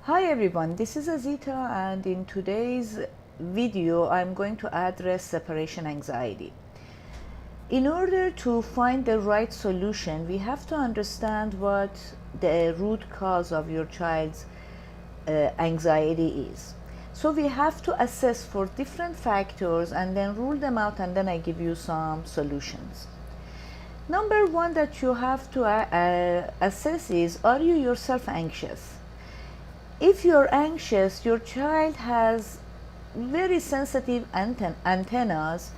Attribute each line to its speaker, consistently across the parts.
Speaker 1: Hi everyone, this is Azita, and in today's video I'm going to address separation anxiety. In order to find the right solution, we have to understand what the root cause of your child's anxiety is. So we have to assess for different factors and then rule them out, and then I give you some solutions. Number one that you have to assess is, are you yourself anxious? If you're anxious, your child has very sensitive antennas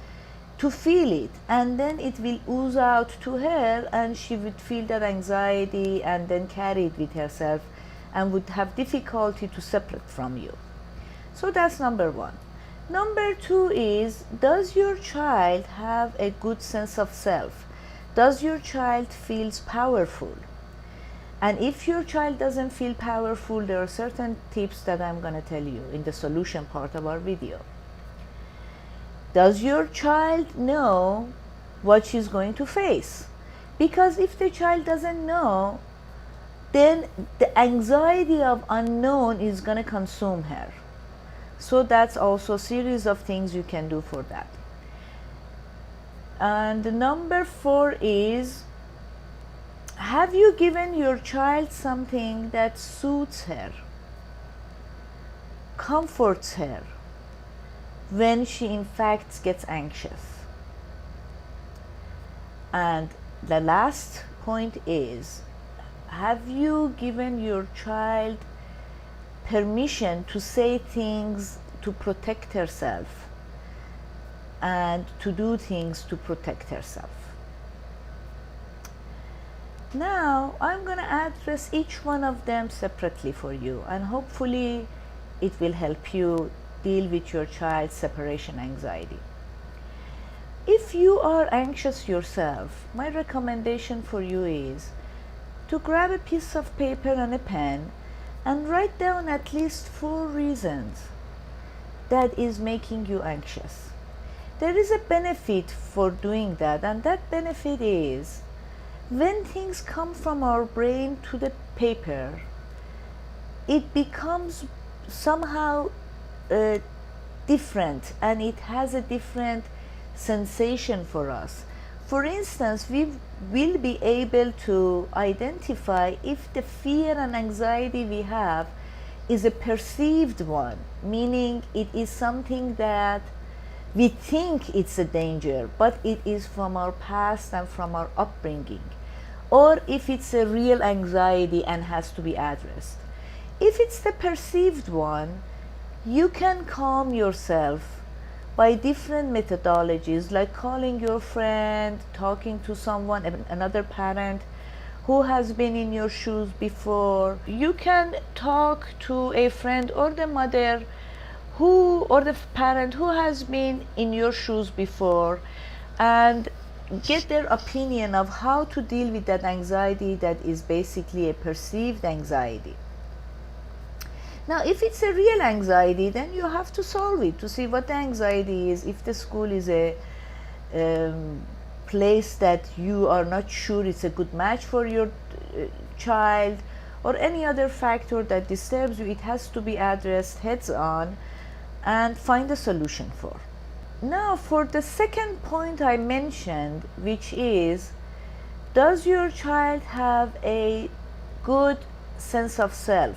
Speaker 1: to feel it, and then it will ooze out to her, and she would feel that anxiety and then carry it with herself and would have difficulty to separate from you. So that's number one. Number two is, does your child have a good sense of self? Does your child feels powerful? And if your child doesn't feel powerful, there are certain tips that I'm going to tell you in the solution part of our video. Does your child know what she's going to face? Because if the child doesn't know, then the anxiety of unknown is going to consume her. So that's also a series of things you can do for that. And number four is, have you given your child something that suits her, comforts her when she in fact gets anxious? And the last point is, have you given your child permission to say things to protect herself and to do things to protect herself? Now, I'm going to address each one of them separately for you, and hopefully it will help you deal with your child's separation anxiety. If you are anxious yourself, my recommendation for you is to grab a piece of paper and a pen and write down at least 4 reasons that is making you anxious. There is a benefit for doing that, and that benefit is, when things come from our brain to the paper, it becomes somehow different, and it has a different sensation for us. For instance, we will be able to identify if the fear and anxiety we have is a perceived one, meaning it is something that we think it's a danger, but it is from our past and from our upbringing, or if it's a real anxiety and has to be addressed. If it's the perceived one, you can calm yourself by different methodologies, like calling your friend, talking to someone, another parent who has been in your shoes before. You can talk to a friend or the mother or the parent who has been in your shoes before, and get their opinion of how to deal with that anxiety that is basically a perceived anxiety. Now, if it's a real anxiety, then you have to solve it to see what the anxiety is. If the school is a place that you are not sure it's a good match for your child, or any other factor that disturbs you, it has to be addressed heads on and find a solution for. Now, for the second point I mentioned, which is, does your child have a good sense of self,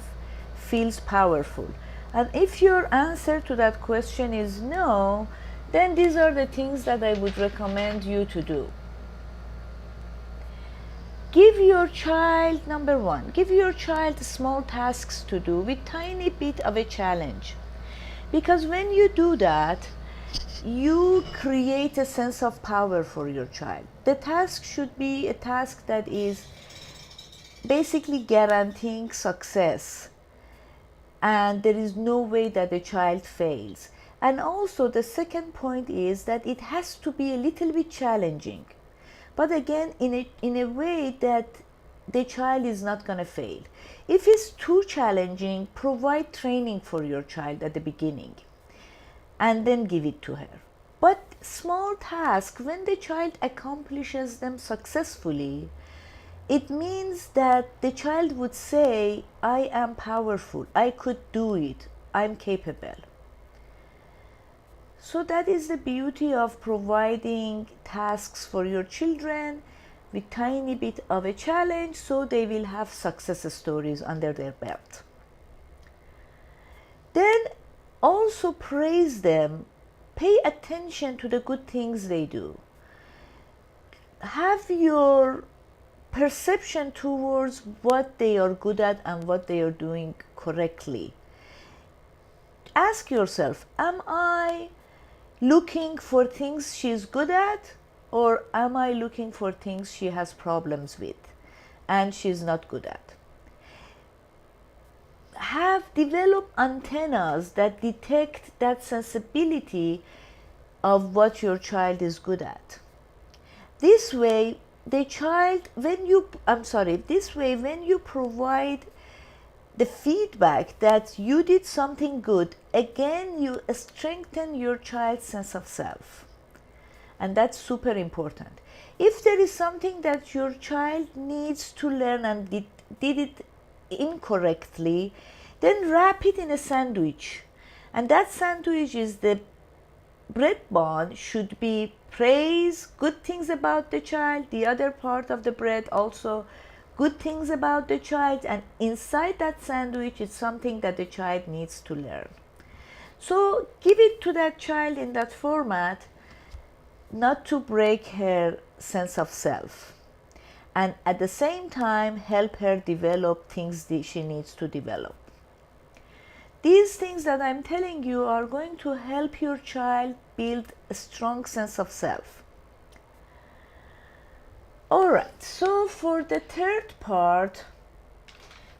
Speaker 1: feels powerful? And if your answer to that question is no, then these are the things that I would recommend you to do. Give your child, number one, give your child small tasks to do with tiny bit of a challenge. Because when you do that, you create a sense of power for your child. The task should be a task that is basically guaranteeing success, and there is no way that the child fails. And also the second point is that it has to be a little bit challenging, but again in a way that the child is not going to fail. If it's too challenging, provide training for your child at the beginning and then give it to her. But small tasks, when the child accomplishes them successfully, it means that the child would say, I am powerful, I could do it, I'm capable. So that is the beauty of providing tasks for your children with tiny bit of a challenge, so they will have success stories under their belt. Then also praise them, pay attention to the good things they do. Have your perception towards what they are good at and what they are doing correctly. Ask yourself, am I looking for things she's good at, or am I looking for things she has problems with and she's not good at? Have developed antennas that detect that sensibility of what your child is good at. This way, when you provide the feedback that you did something good, again you strengthen your child's sense of self. And that's super important. If there is something that your child needs to learn and did it incorrectly, then wrap it in a sandwich. And that sandwich is the bread bun should be praise, good things about the child, the other part of the bread also good things about the child, and inside that sandwich is something that the child needs to learn. So give it to that child in that format, not to break her sense of self, and at the same time help her develop things that she needs to develop. These things that I'm telling you are going to help your child build a strong sense of self. Alright, so for the third part,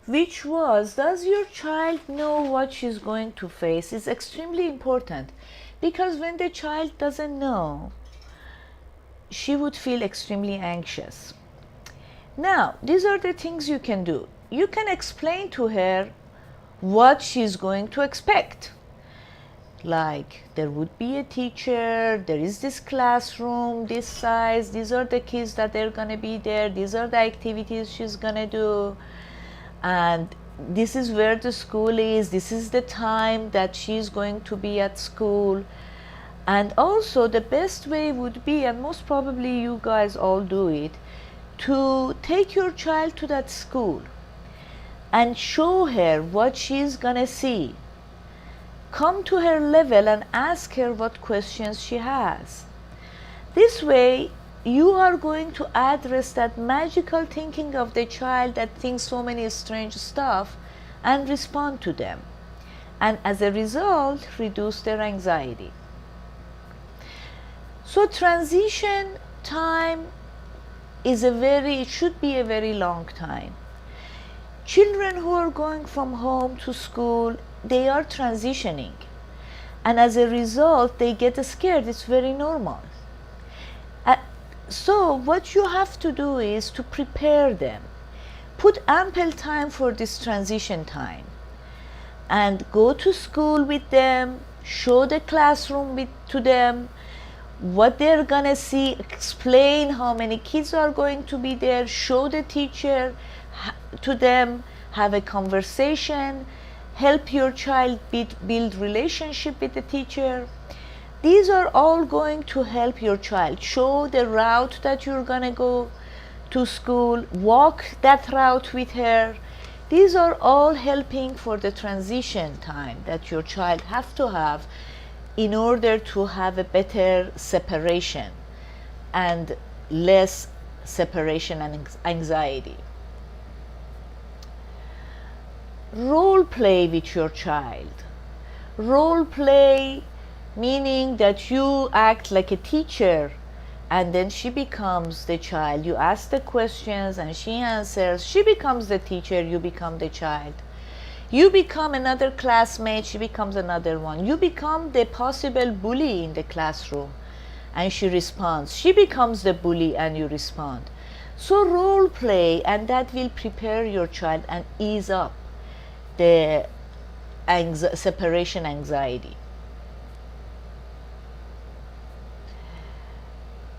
Speaker 1: which was, does your child know what she's going to face, is extremely important, because when the child doesn't know, she would feel extremely anxious. Now, these are the things you can do. You can explain to her what she's going to expect. Like, there would be a teacher, there is this classroom, this size, these are the kids that they're gonna be there, these are the activities she's gonna do, and this is where the school is, this is the time that she's going to be at school. And also the best way would be, and most probably you guys all do it, to take your child to that school and show her what she's gonna see. Come to her level and ask her what questions she has. This way, you are going to address that magical thinking of the child that thinks so many strange stuff and respond to them. And as a result, reduce their anxiety. So transition time it should be a very long time. Children who are going from home to school, they are transitioning. And as a result, they get scared. It's very normal. So what you have to do is to prepare them. Put ample time for this transition time. And go to school with them, show the classroom to them, what they're gonna see, explain how many kids are going to be there, show the teacher to them, have a conversation, help your child build relationship with the teacher. These are all going to help your child. Show the route that you're gonna go to school, walk that route with her. These are all helping for the transition time that your child has to have in order to have a better separation and less separation and anxiety. Role play with your child. Role play meaning that you act like a teacher and then she becomes the child. You ask the questions and she answers. She becomes the teacher, you become the child. You become another classmate, she becomes another one. You become the possible bully in the classroom and she responds. She becomes the bully and you respond. So role play, and that will prepare your child and ease up the separation anxiety.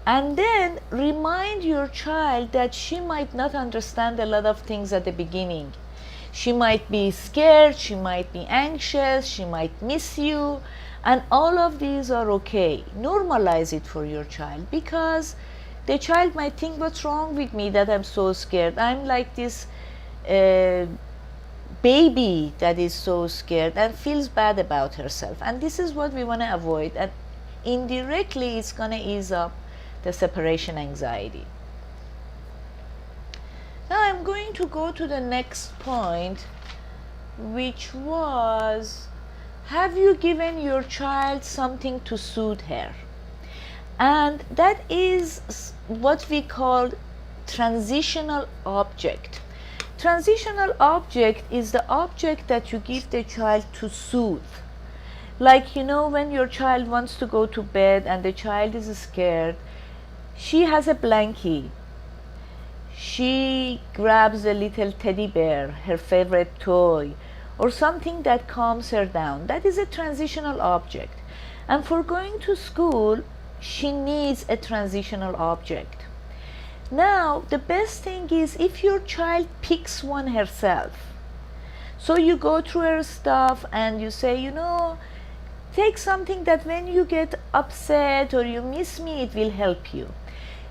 Speaker 1: And then remind your child that she might not understand a lot of things at the beginning. She might be scared, she might be anxious, she might miss you, and all of these are okay. Normalize it for your child, because the child might think, what's wrong with me that I'm so scared? I'm like this baby that is so scared and feels bad about herself. And this is what we want to avoid. And indirectly, it's going to ease up the separation anxiety. Now I'm going to go to the next point, which was, have you given your child something to soothe her? And that is what we call transitional object. Transitional object is the object that you give the child to soothe. Like, when your child wants to go to bed and the child is scared, she has a blankie. She grabs a little teddy bear, her favorite toy, or something that calms her down. That is a transitional object. And for going to school, she needs a transitional object. Now, the best thing is if your child picks one herself. So you go through her stuff and you say, take something that when you get upset or you miss me, it will help you.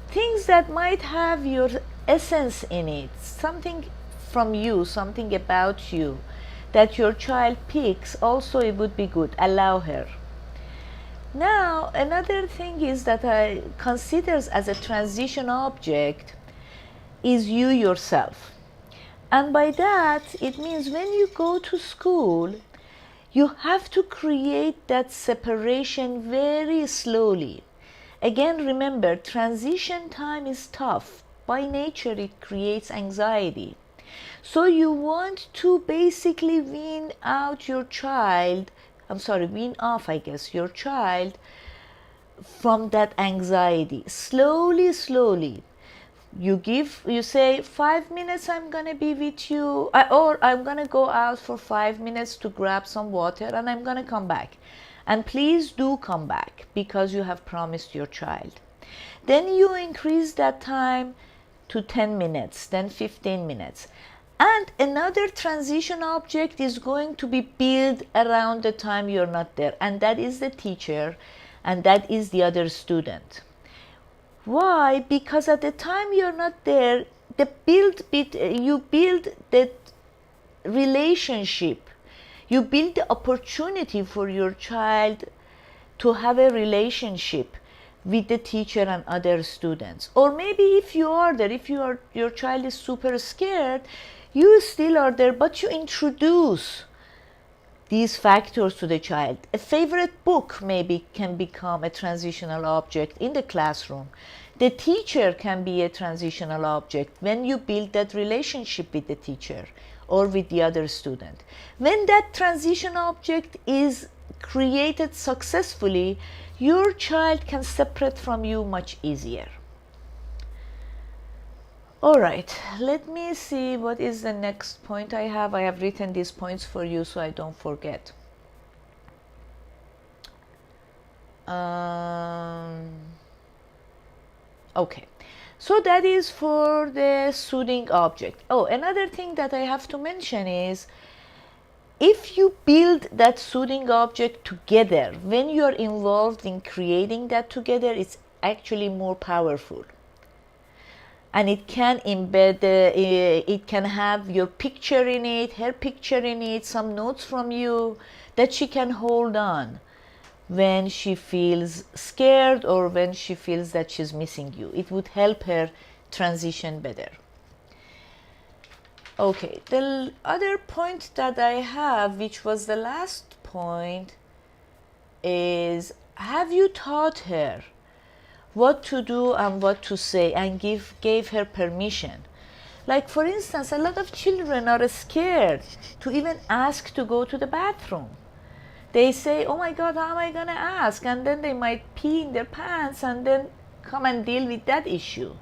Speaker 1: Things that might have your essence in it, something from you, something about you that your child picks, also it would be good. Allow her. Now, another thing is that I consider as a transition object is you yourself. And by that, it means when you go to school, you have to create that separation very slowly. Again, remember, transition time is tough. By nature, it creates anxiety. So you want to basically wean off, your child from that anxiety. Slowly. You say, 5 minutes I'm going to be with you, or I'm going to go out for 5 minutes to grab some water and I'm going to come back. And please do come back because you have promised your child. Then you increase that time to 10 minutes, then 15 minutes. And another transition object is going to be built around the time you're not there. And that is the teacher, and that is the other student. Why? Because at the time you're not there, you build the relationship. You build the opportunity for your child to have a relationship with the teacher and other students. Or maybe if you are there, your child is super scared, you still are there, but you introduce these factors to the child. A favorite book maybe can become a transitional object in the classroom. The teacher can be a transitional object when you build that relationship with the teacher or with the other student. When that transition object is created successfully, your child can separate from you much easier. All right, let me see what is the next point I have. I have written these points for you so I don't forget. Okay, so that is for the soothing object. Oh, another thing that I have to mention is, if you build that soothing object together, when you are involved in creating that together, it's actually more powerful. And it can embed, it can have your picture in it, her picture in it, some notes from you that she can hold on when she feels scared or when she feels that she's missing you. It would help her transition better. Okay, the other point that I have, which was the last point, is, have you taught her what to do and what to say and gave her permission? Like, for instance, a lot of children are scared to even ask to go to the bathroom. They say, oh my God, how am I going to ask? And then they might pee in their pants and then come and deal with that issue.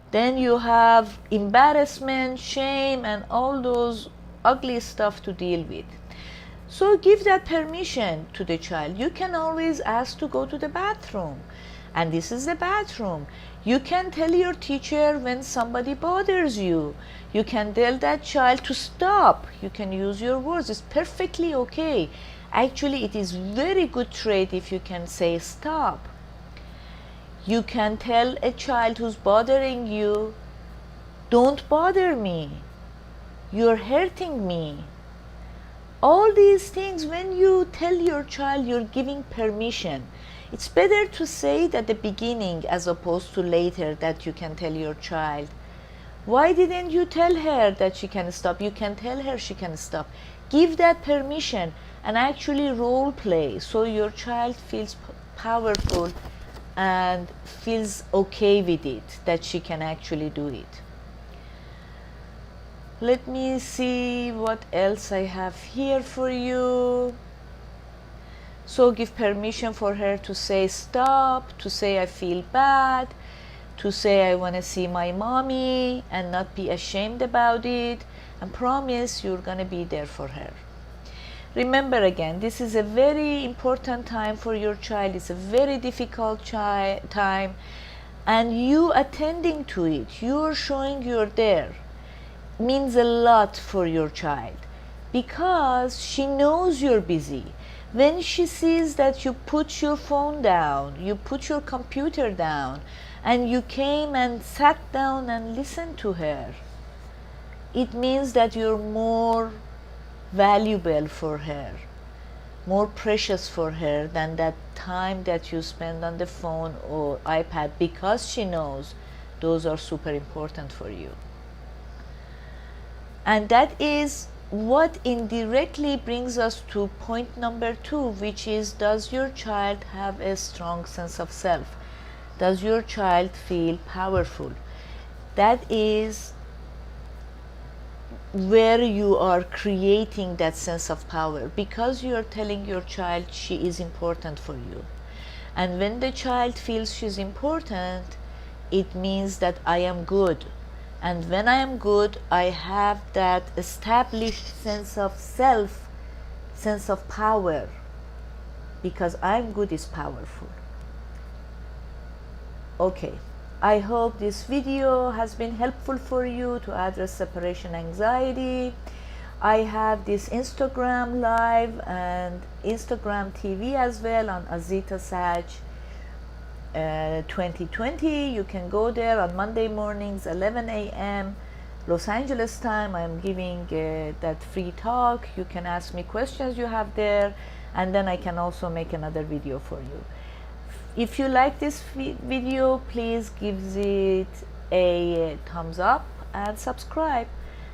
Speaker 1: Then you have embarrassment, shame, and all those ugly stuff to deal with. So give that permission to the child. You can always ask to go to the bathroom. And this is the bathroom. You can tell your teacher when somebody bothers you. You can tell that child to stop. You can use your words. It's perfectly okay. Actually, it is very good trait if you can say stop. You can tell a child who's bothering you, don't bother me. You're hurting me. All these things, when you tell your child, you're giving permission. It's better to say it at the beginning as opposed to later that you can tell your child. Why didn't you tell her that she can stop? You can tell her she can stop. Give that permission and actually role play so your child feels powerful and feels okay with it, that she can actually do it. Let me see what else I have here for you. So give permission for her to say stop, to say I feel bad, to say I want to see my mommy and not be ashamed about it, and promise you're going to be there for her. Remember again, this is a very important time for your child. It's a very difficult time, and you attending to it, you're showing you're there, means a lot for your child because she knows you're busy. When she sees that you put your phone down, you put your computer down, and you came and sat down and listened to her, it means that you're more valuable for her, more precious for her than that time that you spend on the phone or iPad, because she knows those are super important for you. And that is what indirectly brings us to point number 2, which is, does your child have a strong sense of self? Does your child feel powerful? That is where you are creating that sense of power, because you are telling your child she is important for you. And when the child feels she's important, it means that I am good. And when I am good, I have that established sense of self, sense of power, because I'm good is powerful. Okay, I hope this video has been helpful for you to address separation anxiety. I have this Instagram live and Instagram TV as well on Azita Sach 2020. You can go there on Monday mornings 11 a.m. Los Angeles time. I'm giving that free talk. You can ask me questions you have there, and then I can also make another video for you. If you like this video, please give it a thumbs up and subscribe,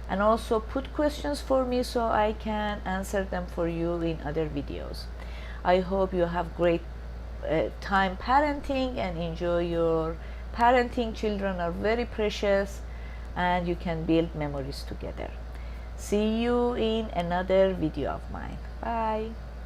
Speaker 1: and also put questions for me so I can answer them for you in other videos. I hope you have great time parenting and enjoy your parenting. Children are very precious and you can build memories together. See you in another video of mine. Bye.